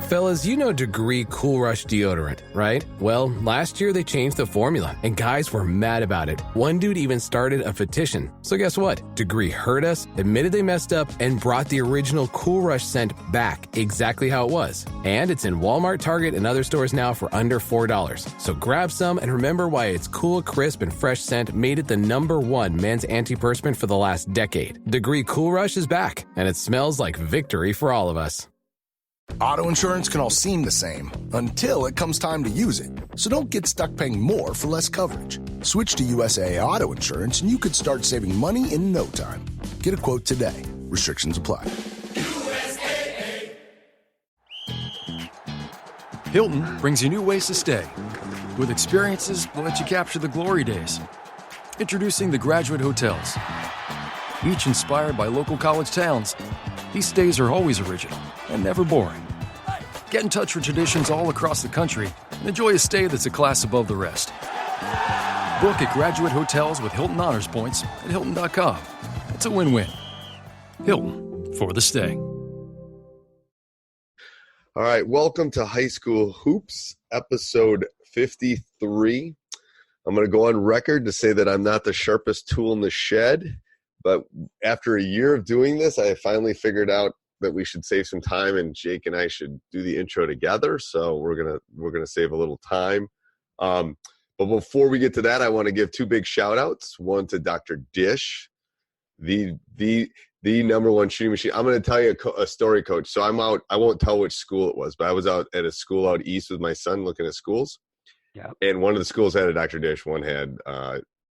Fellas, you know Degree Cool Rush deodorant, right? Well, last year they changed the formula, and guys were mad about it. One dude even started a petition. So guess what? Degree heard us, admitted they messed up, and brought the original Cool Rush scent back exactly how it was. And it's in Walmart, Target, and other stores now for under $4. So grab some and remember why its cool, crisp, and fresh scent made it the #1 men's antiperspirant for the last decade. Degree Cool Rush is back, and it smells like victory for all of us. Auto insurance can all seem the same until it comes time to use it. So don't get stuck paying more for less coverage. Switch to USAA Auto Insurance and you could start saving money in no time. Get a quote today. Restrictions apply. USAA. Hilton brings you new ways to stay, with experiences that let you capture the glory days. Introducing the Graduate Hotels. Each inspired by local college towns, these stays are always original and never boring. Get in touch with traditions all across the country and enjoy a stay that's a class above the rest. Book at Graduate Hotels with Hilton Honors Points at Hilton.com. It's a win-win. Hilton, for the stay. All right, welcome to High School Hoops, episode 53. I'm going to go on record to say that I'm not the sharpest tool in the shed, but after a year of doing this, I finally figured out that we should save some time, and Jake and I should do the intro together. So we're gonna save a little time. But before we get to that, I want to give two big shout outs. One to Dr. Dish, the #1 shooting machine. I'm going to tell you a story, Coach. So I'm out. I won't tell which school it was, but I was out at a school out east with my son looking at schools. Yeah. And one of the schools had a Dr. Dish. One had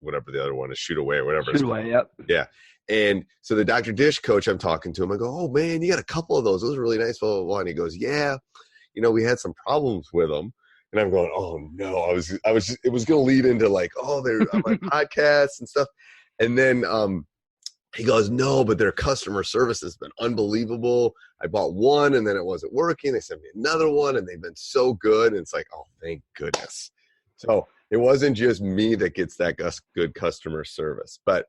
whatever the other one is, Shoot Away or whatever. Shoot Away, yep. Yeah. And so the Dr. Dish coach, I'm talking to him. I go, "Oh man, you got a couple of those. Those are really nice." Blah, blah, blah. And he goes, "Yeah, we had some problems with them." And I'm going, "Oh no!" It was going to lead into like, "Oh, they're on my podcast and stuff." And then he goes, "No, but their customer service has been unbelievable. I bought one and then it wasn't working. They sent me another one and they've been so good." And it's like, "Oh, thank goodness." So it wasn't just me that gets that good customer service, but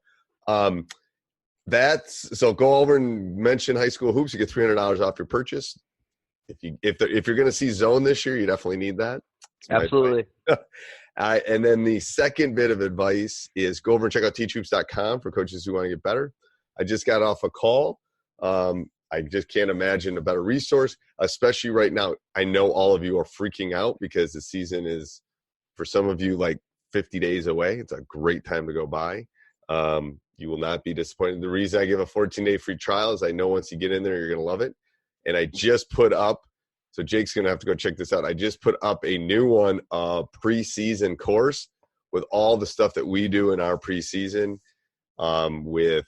so go over and mention High School Hoops. You get $300 off your purchase. If you're going to see Zone this year, you definitely need that. Absolutely. And then the second bit of advice is go over and check out teachhoops.com for coaches who want to get better. I just got off a call. I just can't imagine a better resource, especially right now. I know all of you are freaking out because the season is, for some of you, like 50 days away. It's a great time to go by. You will not be disappointed. The reason I give a 14-day free trial is I know once you get in there, you're going to love it. And I just put up, so Jake's going to have to go check this out. I just put up a new one, preseason course with all the stuff that we do in our preseason. We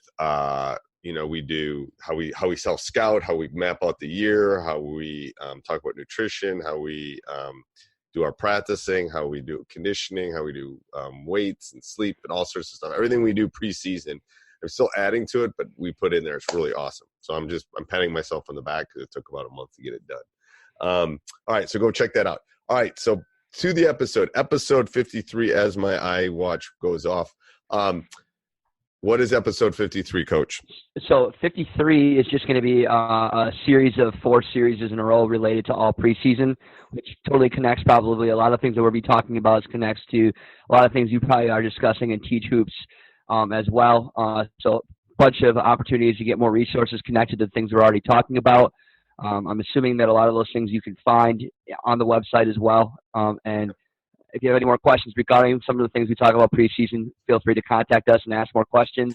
do how we self-scout, how we map out the year, how we talk about nutrition, how we do our practicing, how we do conditioning, how we do weights and sleep and all sorts of stuff. Everything we do preseason, I'm still adding to it, but we put in there. It's really awesome. So I'm patting myself on the back because it took about a month to get it done. All right, so go check that out. All right, so to the episode 53, as my iWatch goes off. What is episode 53, Coach? So 53 is just going to be a series of 4 series in a row related to all preseason, which totally connects probably a lot of things that we'll be talking about. It connects to a lot of things you probably are discussing in Teach Hoops as well. So a bunch of opportunities to get more resources connected to things we're already talking about. I'm assuming that a lot of those things you can find on the website as well. And if you have any more questions regarding some of the things we talk about preseason, feel free to contact us and ask more questions.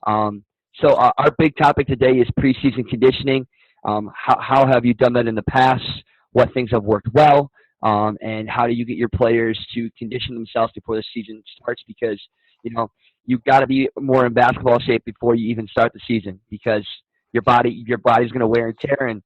So our big topic today is preseason conditioning. How have you done that in the past? What things have worked well? And how do you get your players to condition themselves before the season starts? Because, you've got to be more in basketball shape before you even start the season, because your body's going to wear and tear. And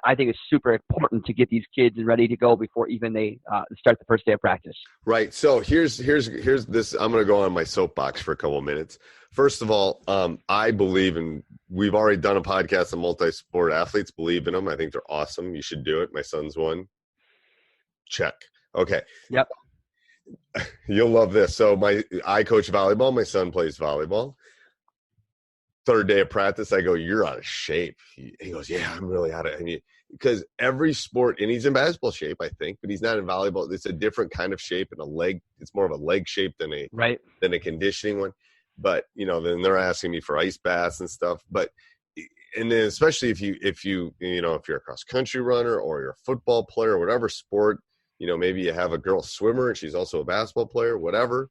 I think it's super important to get these kids ready to go before even they start the first day of practice. Right. So here's this. I'm going to go on my soapbox for a couple of minutes. First of all, I believe in. We've already done a podcast on multi-sport athletes. Believe in them. I think they're awesome. You should do it. My son's one. Check. Okay. Yep. You'll love this. So I coach volleyball. My son plays volleyball. Third day of practice, I go, "You're out of shape." He goes, "Yeah, I'm really out of." And because every sport, and he's in basketball shape, I think, but he's not in volleyball. It's a different kind of shape and a leg. It's more of a leg shape than a conditioning one. But, then they're asking me for ice baths and stuff. But, and then especially if you're a cross country runner or you're a football player, whatever sport, maybe you have a girl swimmer and she's also a basketball player, whatever.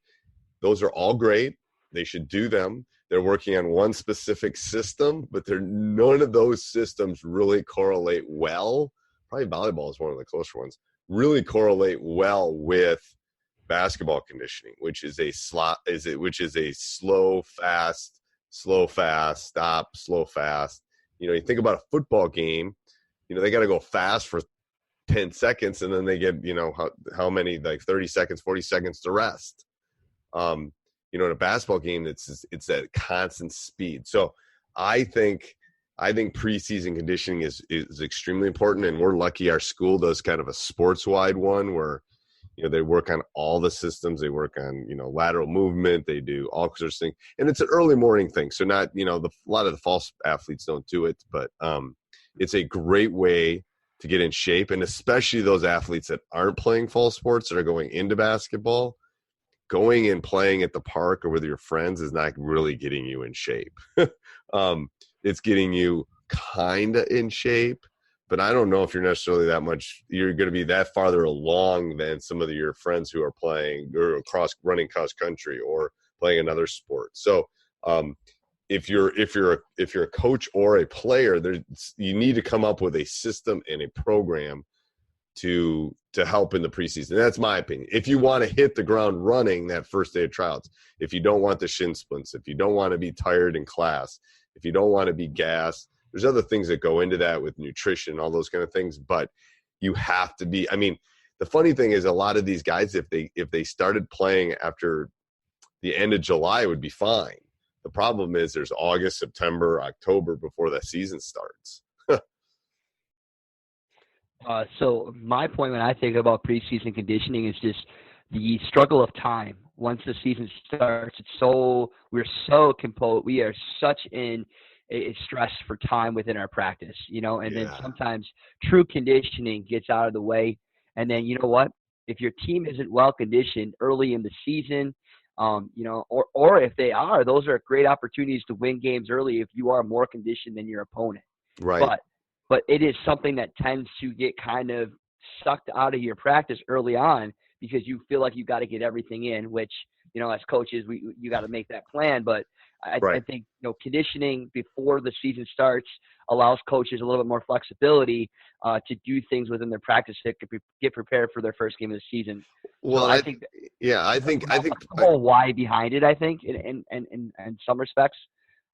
Those are all great. They should do them. They're working on one specific system, but none of those systems really correlate well. Probably volleyball is one of the closer ones. Really correlate well with basketball conditioning, which is a slow, fast, stop, slow, fast. You think about a football game. They got to go fast for 10 seconds, and then they get how many, like 30 seconds, 40 seconds to rest. In a basketball game, it's at constant speed. So I think preseason conditioning is extremely important, and we're lucky our school does kind of a sports-wide one where, they work on all the systems. They work on, lateral movement. They do all sorts of things. And it's an early morning thing. So not, a lot of the false athletes don't do it, but it's a great way to get in shape. And especially those athletes that aren't playing fall sports that are going into basketball. Going and playing at the park or with your friends is not really getting you in shape. It's getting you kind of in shape, but I don't know if you're necessarily you're going to be that farther along than some of your friends who are playing or running cross country or playing another sport. So if you're a coach or a player, you need to come up with a system and a program to help in the preseason. That's my opinion. If you want to hit the ground running that first day of tryouts, if you don't want the shin splints, if you don't want to be tired in class, if you don't want to be gassed, there's other things that go into that with nutrition, all those kind of things. But you have to be. I mean, the funny thing is, a lot of these guys, if they started playing after the end of July, would be fine. The problem is there's August, September, October before the season starts. So my point when I think about preseason conditioning is just the struggle of time. Once the season starts, we're so composed. We are such in a stress for time within our practice, and then sometimes true conditioning gets out of the way. And then, you know what? If your team isn't well conditioned early in the season, or if they are, those are great opportunities to win games early if you are more conditioned than your opponent. Right. But it is something that tends to get kind of sucked out of your practice early on because you feel like you've got to get everything in, which, as coaches, you got to make that plan. But I think, conditioning before the season starts allows coaches a little bit more flexibility to do things within their practice to get prepared for their first game of the season. Well, so I think the whole why behind it, I think, in some respects,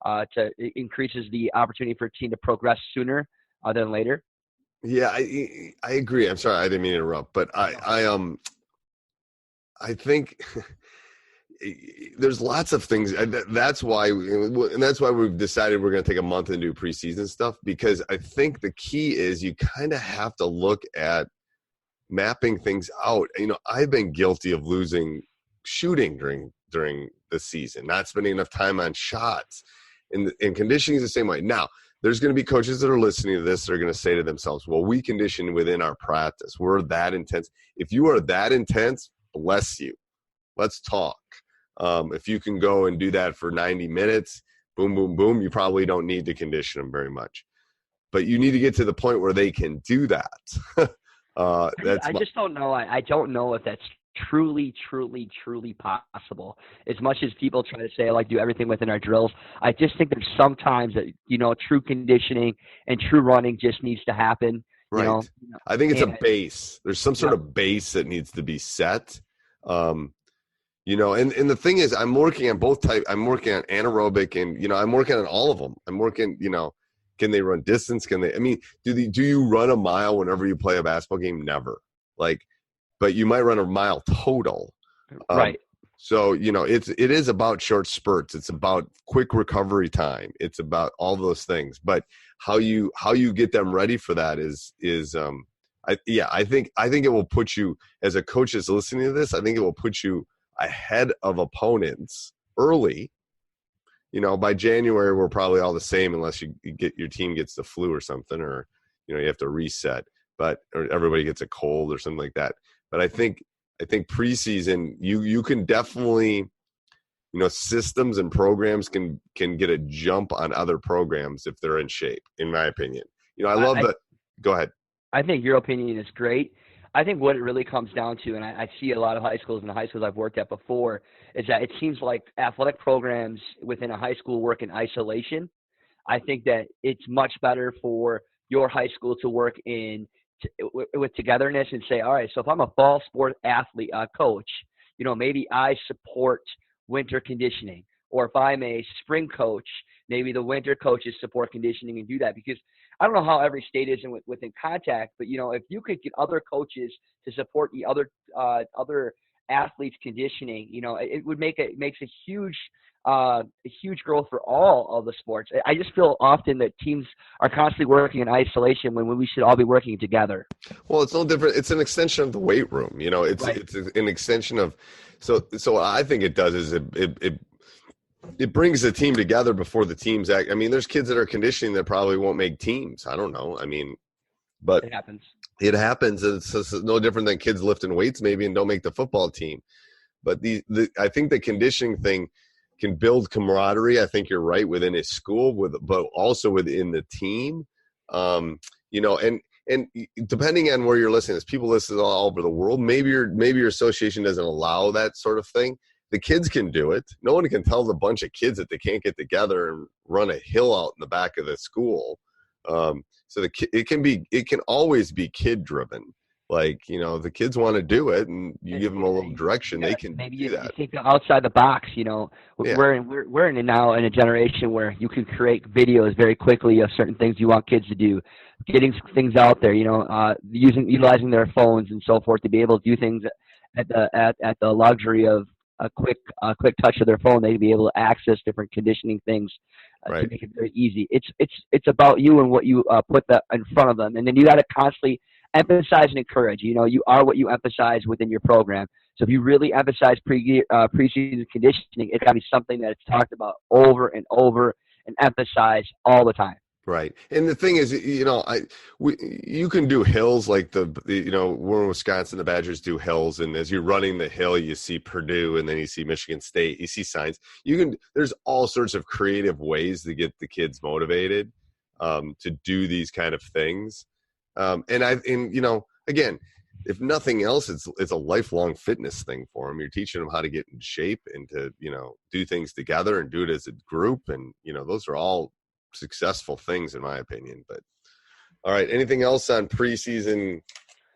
it increases the opportunity for a team to progress sooner than later. Yeah, I agree. I'm sorry, I didn't mean to interrupt, but I think there's lots of things. That's why we've decided we're going to take a month and do preseason stuff, because I think the key is you kind of have to look at mapping things out. I've been guilty of losing shooting during the season, not spending enough time on shots, and conditioning is the same way. Now, there's going to be coaches that are listening to this that are going to say to themselves, well, we condition within our practice. We're that intense. If you are that intense, bless you. Let's talk. If you can go and do that for 90 minutes, boom, boom, boom, you probably don't need to condition them very much. But you need to get to the point where they can do that. I just don't know. I don't know if that's truly possible. As much as people try to say, do everything within our drills, I just think there's sometimes that, true conditioning and true running just needs to happen. Right. I think it's a base. There's some sort of base that needs to be set. And the thing is, I'm working on both types. I'm working on anaerobic and, I'm working on all of them. I'm working, can they run distance? Do you run a mile whenever you play a basketball game? Never. But you might run a mile total. Right. So, it is about short spurts. It's about quick recovery time. It's about all those things. But how you get them ready for that I think it will put you, as a coach that's listening to this, I think it will put you ahead of opponents early. By January, we're probably all the same unless your team gets the flu or something, or, you have to reset, or everybody gets a cold or something like that. But I think preseason, you can definitely, systems and programs can get a jump on other programs if they're in shape, in my opinion. I love that. Go ahead. I think your opinion is great. I think what it really comes down to, and I see a lot of high schools and the high schools I've worked at before, is that it seems like athletic programs within a high school work in isolation. I think that it's much better for your high school to work with togetherness and say, all right, so if I'm a fall sport athlete coach, maybe I support winter conditioning, or if I'm a spring coach, maybe the winter coaches support conditioning and do that. Because I don't know how every state is within contact, but if you could get other coaches to support the other athletes conditioning, it makes a huge growth for all of the sports. I just feel often that teams are constantly working in isolation when we should all be working together. Well, it's no different. It's an extension of the weight room. It's right. It's an extension of. So what I think it does is it brings the team together before the teams act. I mean, there's kids that are conditioning that probably won't make teams. I don't know. I mean, but it happens. It happens. It's no different than kids lifting weights maybe and don't make the football team. But I think the conditioning thing can build camaraderie. I think you're right, within a school, but also within the team. And depending on where you're listening, as people listen all over the world, maybe your association doesn't allow that sort of thing. The kids can do it. No one can tell the bunch of kids that they can't get together and run a hill out in the back of the school. So it can always be kid driven. Like, the kids want to do it, and you give them a little direction, they can do that. You think outside the box. We're now in a generation where you can create videos very quickly of certain things you want kids to do, getting things out there. Utilizing their phones and so forth to be able to do things at the luxury of a quick touch of their phone. They'd be able to access different conditioning things to make it very easy. It's about you and what you put that in front of them, and then you got to constantly emphasize and encourage. You are what you emphasize within your program. So if you really emphasize preseason conditioning, it's got to be something that it's talked about over and over and emphasized all the time. Right. And the thing is, you can do hills like we're in Wisconsin, the Badgers do hills. And as you're running the hill, you see Purdue, and then you see Michigan State, you see signs. There's all sorts of creative ways to get the kids motivated to do these kind of things. Again, if nothing else, it's a lifelong fitness thing for them. You're teaching them how to get in shape and to, do things together and do it as a group. And, those are all successful things in my opinion. But all right, anything else on preseason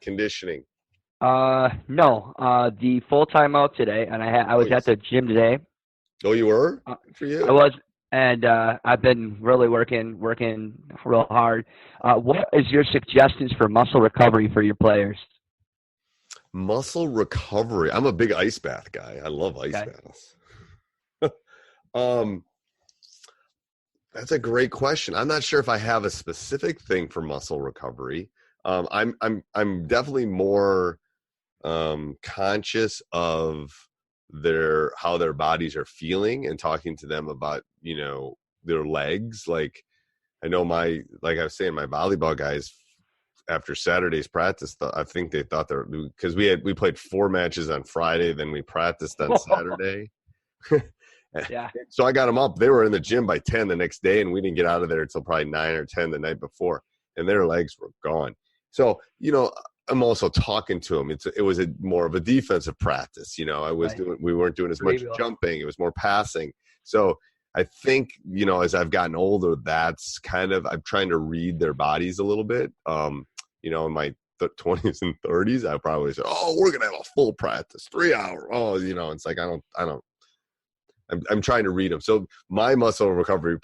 conditioning? No, the full timeout today, and I was at the gym today. Oh, you were? Good for you. I was, and I've been really working real hard. What is your suggestions for muscle recovery for your players? Muscle recovery. I'm a big ice bath guy. I love ice baths. That's a great question. I'm not sure if I have a specific thing for muscle recovery. I'm definitely more conscious of how their bodies are feeling and talking to them about, their legs. Like I know like I was saying, my volleyball guys after Saturday's practice, I think they thought because we played 4 matches on Friday, then we practiced on Saturday. Yeah. So I got them up. They were in the gym by 10 the next day, and we didn't get out of there until probably 9 or 10 the night before, and their legs were gone. So, I'm also talking to them. It was more of a defensive practice. We weren't doing as much jumping. It was more passing. So I think, as I've gotten older, that's kind of, I'm trying to read their bodies a little bit. In my 20s and 30s, I probably said, oh, we're going to have a full practice, 3 hours. Oh, it's like, I'm trying to read them. So my muscle recovery,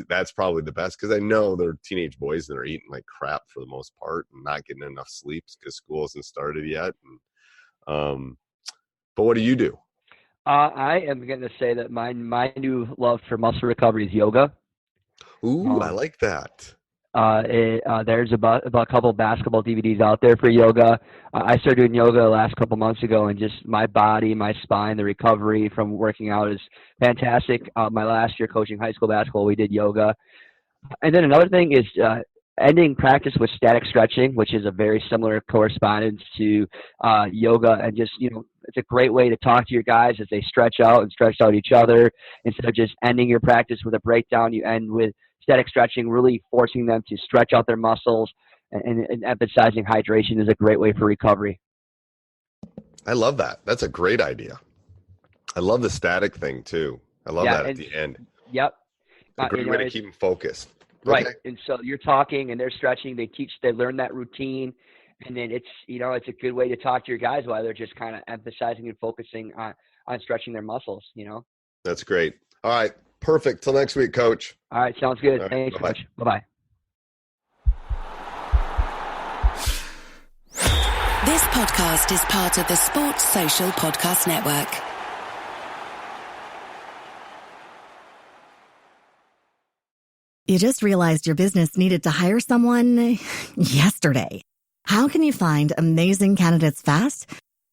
that's probably the best, because I know they're teenage boys and they're eating like crap for the most part and not getting enough sleep because school hasn't started yet. And, but what do you do? I am going to say that my new love for muscle recovery is yoga. Ooh, I like that. There's about a couple of basketball DVDs out there for yoga. I started doing yoga the last couple months ago, and just my body, my spine, the recovery from working out is fantastic. My last year coaching high school basketball, we did yoga. And then another thing is ending practice with static stretching, which is a very similar correspondence to yoga, and just, it's a great way to talk to your guys as they stretch out and stretch out each other. Instead of just ending your practice with a breakdown, you end with static stretching, really forcing them to stretch out their muscles, and emphasizing hydration is a great way for recovery. I love that. That's a great idea. I love the static thing too. I love that at the end. Yep. A great way to keep them focused. Right. Okay. And so you're talking and they're stretching, they learn that routine. And then it's a good way to talk to your guys while they're just kind of emphasizing and focusing on stretching their muscles, That's great. All right. Perfect. Till next week, Coach. All right. Sounds good. Right, Thanks, bye-bye. Coach. Bye-bye. This podcast is part of the Sports Social Podcast Network. You just realized your business needed to hire someone yesterday. How can you find amazing candidates fast?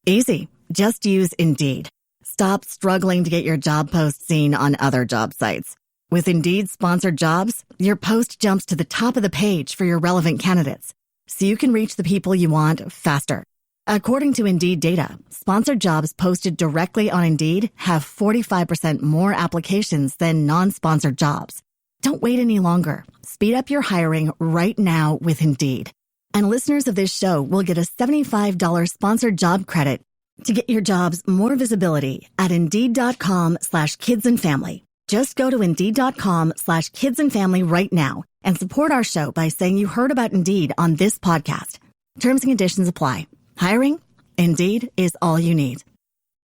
Easy. Just use Indeed. Stop struggling to get your job post seen on other job sites. With Indeed sponsored jobs, your post jumps to the top of the page for your relevant candidates, so you can reach the people you want faster. According to Indeed data, sponsored jobs posted directly on Indeed have 45% more applications than non-sponsored jobs. Don't wait any longer. Speed up your hiring right now with Indeed. And listeners of this show will get a $75 sponsored job credit to get your jobs more visibility at Indeed.com/kidsandfamily. Just go to Indeed.com/kidsandfamily right now and support our show by saying you heard about Indeed on this podcast. Terms and conditions apply. Hiring? Indeed is all you need.